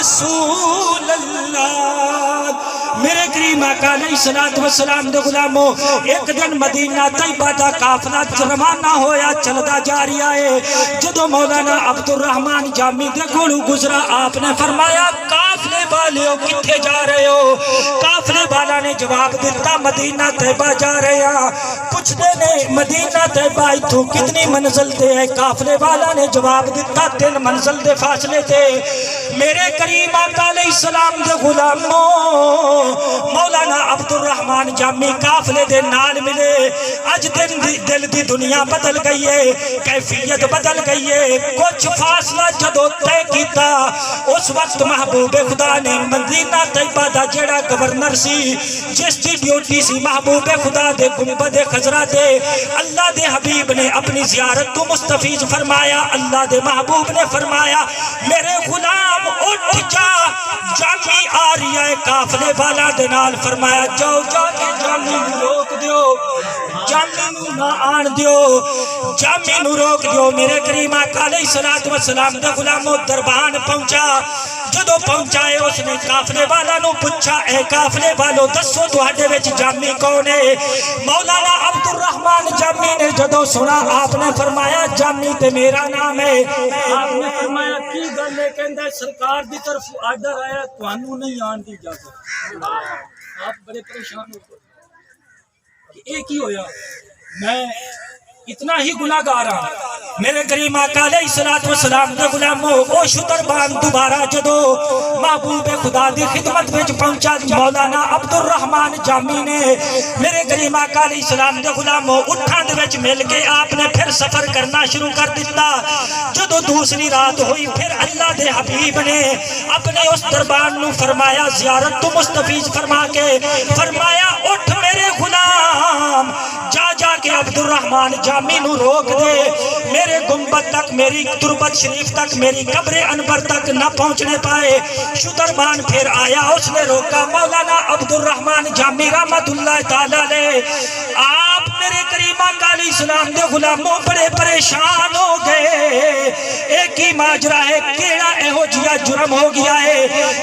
رسول اللہ۔ میرے کریم آقا علیہ الصلوۃ والسلام دے غلامو، ایک دن مدینہ طیبہ دا قافلہ روانہ ہویا چلدا جا رہا ہے۔ جدو مولانا عبد الرحمن جامی دے کولوں گزرا، آپ نے فرمایا قافلے والےو کتھے جا رہے ہو؟ قافلے والا نے جواب دیتا مدینہ طیبہ جا رہے ہیں۔ پوچھتے نے مدینہ طیبہ ایتھوں کتنی منزل تے ہے؟ قافلے والا نے جواب دیتا 3 منزل دے فاصلے تے۔ میرے کریم آقا علیہ السلام دے غلامو، مولانا عبد الرحمن جامی قافلے دے نال ملے۔ اج دل دی دنیا بدل گئی ہے، کیفیت بدل گئی ہے۔ کچھ فاصلہ جدو طے کیتا، اس وقت محبوب خدا نے مدینہ طیبہ دا جڑا گورنر سی، جس دی ڈیوٹی سی محبوب خدا دے گنبد خضرا دے، اللہ دے حبیب نے اپنی زیارت تو مستفیض فرمایا۔ اللہ دے محبوب نے فرمایا میرے غلام اٹھ جا، جامی آ رہی ہے۔ قافلے والا دے نال فرمایا جاؤ جا کے جامی نو روک دیو، جامی نو نہ آن دیو، جامی نو روک دیو۔ میرے کریم آقا علیہ الصلوۃ والسلام دے غلامو دربان پہنچا۔ جدو پہنچائے اس نے قافلے والا نو پوچھا اے قافلے والو دسو تہاڈے وچ جامی کون ہے؟ مولانا عبد الرحمن جامی نے جدو سنا، آپ نے فرمایا جامی تے میرا نام ہے۔ آپ نے فرمایا کی گل ہے؟ کہندا ہے سرکار دی طرف آرڈر آیا تانوں نہیں آن دی اجازت۔ آپ بڑے پریشان ہو کہ اے کی ہویا؟ میں اتنا ہی گناہگار ہاں۔ میرے کریم آقا علیہ الصلوۃ والسلام دے غلامو، او شتربان دوبارہ جدو محبوب خدا دی خدمت وچ پہنچا، مولانا عبد الرحمن جامی نے میرے کریم آقا علیہ السلام دے غلامو اٹھاں دے وچ مل کے آپ نے پھر سفر کرنا شروع کر دیتا۔ جدو دوسری رات ہوئی، پھر اللہ دے حبیب نے اپنے اس دربان نو فرمایا زیارت تو مستفیض فرما کے فرمایا اٹھ میرے غلام، جا کے عبد الرحمن جامی نو روک دے، میرے گنبد تک، میری تربت شریف تک، میری قبر انور تک نہ پہنچنے پائے۔ شتربان پھر آیا، اس نے روکا۔ مولانا عبد الرحمن جامی رحمت اللہ تعالی علیہ، آپ میرے کریم آقا علیہ السلام دے غلاموں بڑے پریشان ہو گئے۔ ایک ہی ماجرا ہے، کیڑا اہو جیا جرم ہو گیا ہے؟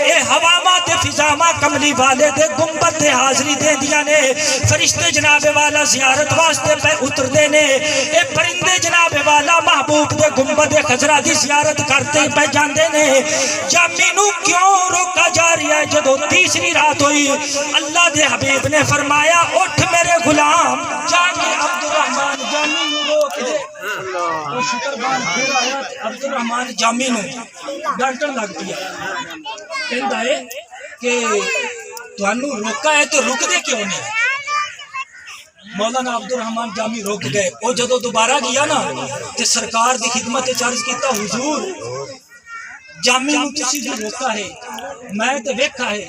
اے ہواما تے فضاما کملی والے دے گنبد تے حاضری دے دیا نے، فرشتے جناب والا زیارت واسطے پہ اتر دینے، اے پرندے جناب والا محبوب دے گنبد خضرا دی زیارت کرتے پہ جاندے نے۔ جامی نو کیوں روکا جا رہا ہے؟ جدو تیسری رات ہوئی، اللہ دے حبیب نے فرمایا اٹھ میرے غلام، جا کے عبد الرحمن جامی نو روک دے۔ وہ شتربان پھر آیا، عبد الرحمن جامی نو ڈانٹن لگ دیا، کہندا ہے کہ تانوں روکا ہے تو رک دے کیوں نہیں؟ مولانا عبد الرحمن جامی روک گئے۔ وہ جدو دوبارہ گیا نا تے سرکار دی خدمت عرض کیتا حضور جامی نو تسی جو روکا ہے میں تے ویکھا ہے،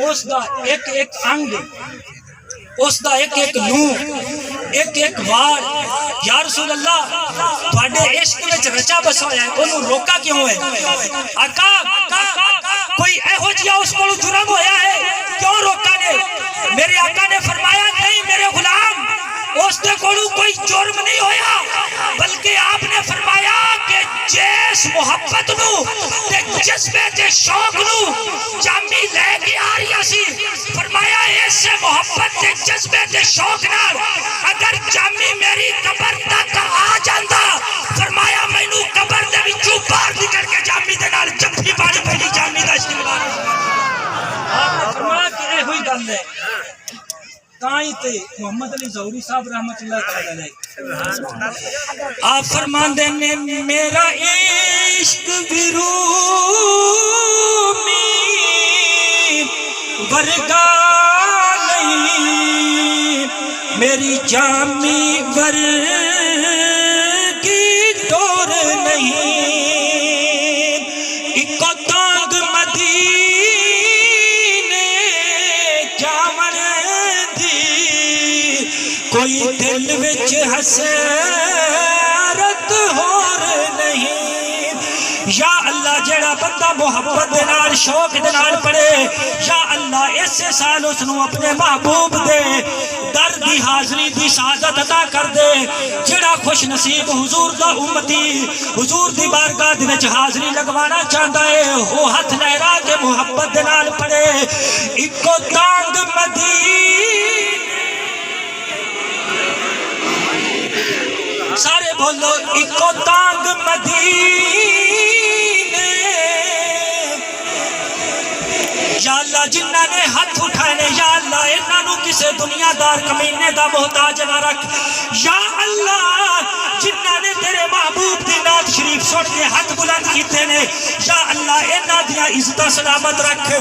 اس دا ایک ایک انگ، اس دا ایک ایک نور، ایک ایک وار، یا رسول اللہ تواڈے عشق وچ رچا بسا ہویا ہے، اونوں روکا کیوں ہے؟ آقا کوئی ایہو جیا اس کولوں جرم ہویا ہے کیوں روکا نے؟ میرے آقا نے فرمایا نہیں میرے غلام، اس دے کولوں کوئی جرم نہیں ہویا، بلکہ آپ نے فرمایا کہ جس محبت نو تے جذبے تے شوق نو جامی لے کے آ رہی سی، فرمایا اس محبت تے جذبے تے شوق نال اگر جامی میری قبر تک آ جاندا، فرمایا مینوں قبر دے وچوں باہر نکل کے جامی دے نال جفی پانی پہلی جامی دا استقبال۔ آپ نے فرمایا کہ اے ہوئی گل ہے، تائیں تے محمد علی ظہوری صاحب رحمت اللہ تعالی علیہ آپ فرماندے نے میرا عشق بھی رومی ورگا نہیں، میری جامی ورگی ڈور نہیں، اکو تانگ مدینے جاون دی، کوئی دل وچ حسرت ہور نہیں، یا اللہ جیڑا بندہ محبت دے نال شوق دے نال پڑھے یا اللہ اسے سال اس نو اپنے محبوب دے در دی حاضری دی سعادت عطا کر دے جیڑا خوش نصیب حضور دا امتی حضور دی بارگاہ دے وچ حاضری لگوانا چاہتا ہے وہ ہاتھ لہرا کے محبت دے نال پڑھے اکو تانگ مدینے سارے بولو اکو تانگ مدینے یا اللہ جنہ نے ہاتھ اٹھائے یا اللہ انہاں نو کسے دنیا دار کمینے دا محتاج نہ رکھ یا اللہ جنہ نے تیرے محبوب دی نعت شریف سن کے ہاتھ بلند کیتے نے یا اللہ انہاں دیاں عزت سلامت رکھ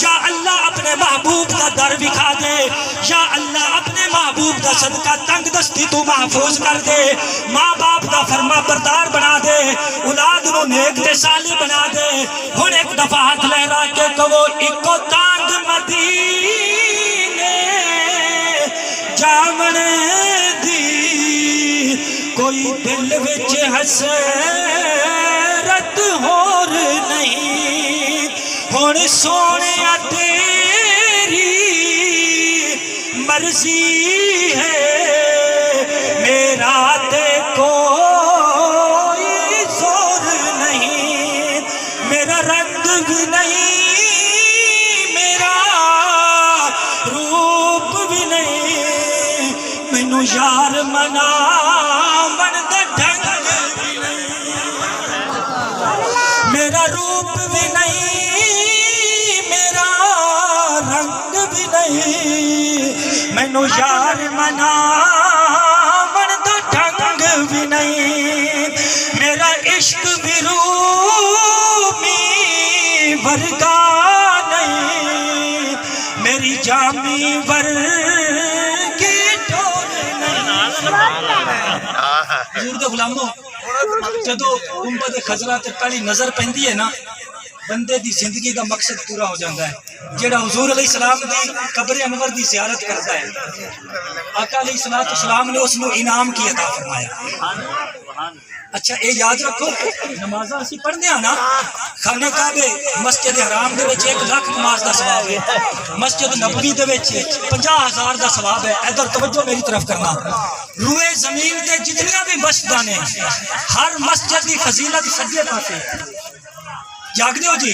یا اللہ اپنے محبوب دا در دکھا دے یا اللہ اپنے محبوب دا صدقہ تنگ دستی تو محفوظ کر دے ماں باپ دا فرما بردار بنا دے اولاد نو نیک تے صالح بنا دے ہن ایک دفعہ ہاتھ لہرا کے کہو اکو تانگ مدینے جامن دی کوئی دل وچ حسرت ہور نہیں ہن سونیا تیری مرضی ہے میرا تے کوئی زور نہیں میرا رنگ بھی نہیں مینو یار منا من دا ڈھنگ بھی نہیں میرا روپ بھی نہیں میرا رنگ بھی نہیں مینو یار منا من دا ڈھنگ بھی نہیں میرا عشق بھی رومی ورگا نہیں میری جامی حضور دے غلاموں جدو گنبد خضرا تے پہلی نظر پہندی ہے نا بندے دی زندگی دا مقصد پورا ہو جاتا ہے جیڑا حضور علیہ السلام دی قبر انور دی زیارت کرتا ہے آقا علیہ السلام نے اس نو انعام کی عطا فرمایا اچھا اے یاد رکھو نمازاں اسی پڑھنے ہاں نا خانہ کعبے مسجد حرام دے وچ 1 لاکھ نماز دا ثواب ہے مسجد نبوی دے وچ 50,000 دا ثواب ہے ادھر توجہ میری طرف کرنا روئے زمین تے جتنیاں بھی مسجداں نے ہر مسجد دی فضیلت سجے پاسے جاگ دیو جی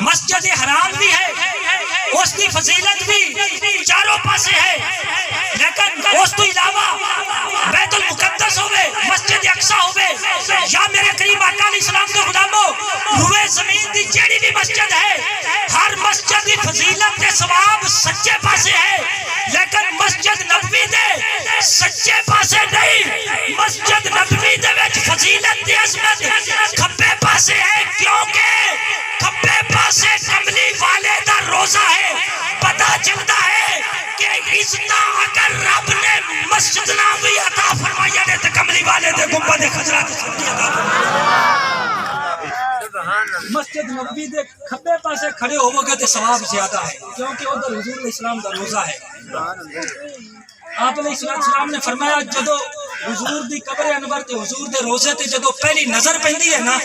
مسجد حرام بھی ہے اس کی فضیلت بھی چاروں پاسے ہے لیکن اس تو علاوہ بیت المقدس ہوئے مسجد اقصی ہوئے یا میرے کریم آقا علیہ السلام کے غلاموں روئے زمین دی جیڑی بھی مسجد ہے ہر مسجد دی فضیلت کے ثواب سچے پاسے ہے لیکن مسجد نبوی دے سچے پاسے نہیں مسجد نبوی دے وچ فضیلت دی عظمت کھبے پاسے ہے کیونکہ کھبے پاسے کملی والے دا روزہ ہے پتہ چلتا ہے کہ اتنا اگر رب نے مسجد نبوی عطا فرمایا نے تے کملی والے دے گنبد خضرا تے صدقے عطا مسجد نبوی دے کھبے پاسے کھڑے ہوو گے تے ثواب زیادہ ہے کیونکہ ادھر حضور علیہ السلام دا روزہ ہے آپ علیہ السلام نے فرمایا جدو حضور دی قبر انور تے حضور دے روزے تے جدو پہلی نظر پہندی ہے نا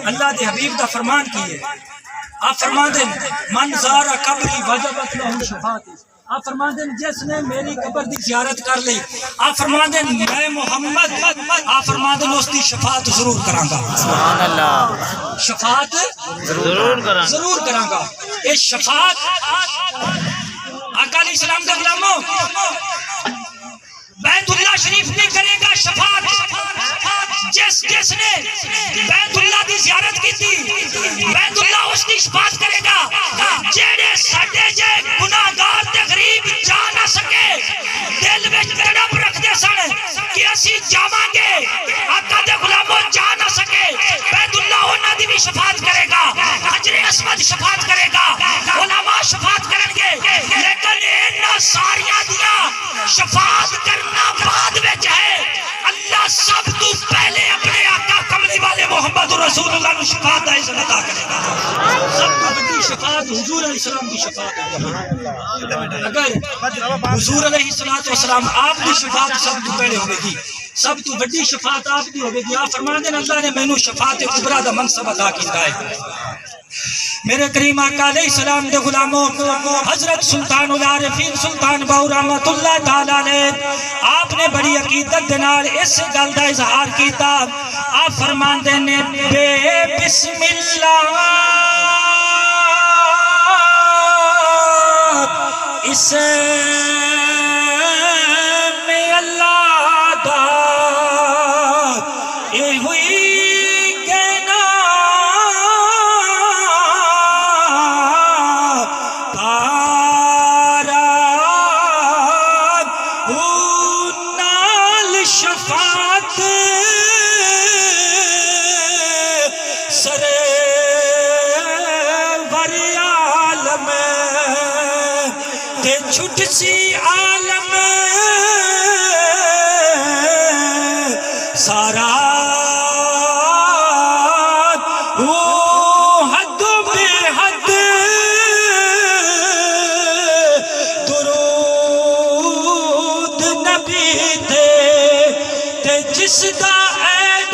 اللہ دے حبیب دا فرمان کی ہے آپ فرمان دیں من زارا قبری وجبت لہو شفاعت آپ فرمان دیں جس نے میری قبر دی زیارت کر لی آپ فرمان دیں میں محمد آپ فرمان دیں اس دی شفاعت ضرور کرانگا سبحان اللہ شفاعت ضرور کرانگا اس شفاعت آقا علیہ السلام کا غلاموں بیت اللہ شریف نہیں کرے گا شفاعت جس نے بیت اللہ دی زیارت کی تھی بیت اللہ اس کی شفاعت کرے گا جیڑے ساڈے جے گناہگار تے غریب جا نہ سکے دل وچ تڑپ رکھدے سن کہ اسی جاواں گے آقا دے غلاموں جا نہ سکے بیت اللہ انہاں دی بھی شفاعت کرے گا حجر اسود شفاعت کرے گا علماء شفاعت کریں گے لیکن انہاں ساریاں دیاں شفاعت کرنا بعد وچ ہے اللہ سب تو پہلے اپنے آقا کملی والے محمد رسول اللہ نو شفاعت دا عزت عطا کرے گا سب تو بڑی شفاعت حضور علیہ السلام کی شفاعت ہے اگر حضور علیہ السلام آپ کی شفاعت سب تو پہلے ہوئے گی سب تو بڑی شفاعت آپ دی ہوے گی. آپ فرماندے ہیں اللہ نے مینوں شفاعت کبریٰ دا منصب عطا کیتا ہے. میرے کریم آقا علیہ السلام دے غلاموں حضرت سلطان العارفین سلطان باؤ رحمت اللہ تعالی علیہ آپ نے بڑی عقیدت دے نال اس گل دا اظہار کیتا. آپ فرماندے نے بے بسم اللہ اس میں اللہ دا اے ہوئی کہنا پارات نال شفاعت سرے وری عالم تے چھٹ سی عالم سارا حد بے حد درود نبی تے جس دا عید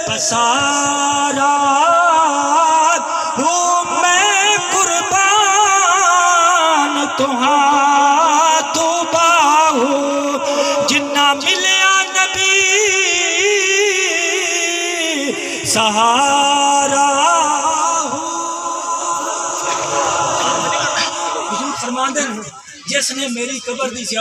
پسارا میں قربان تہاں تو باہو جنہ ملیا نبی سہارا. حضور فرماندے ہیں جس نے میری قبر دی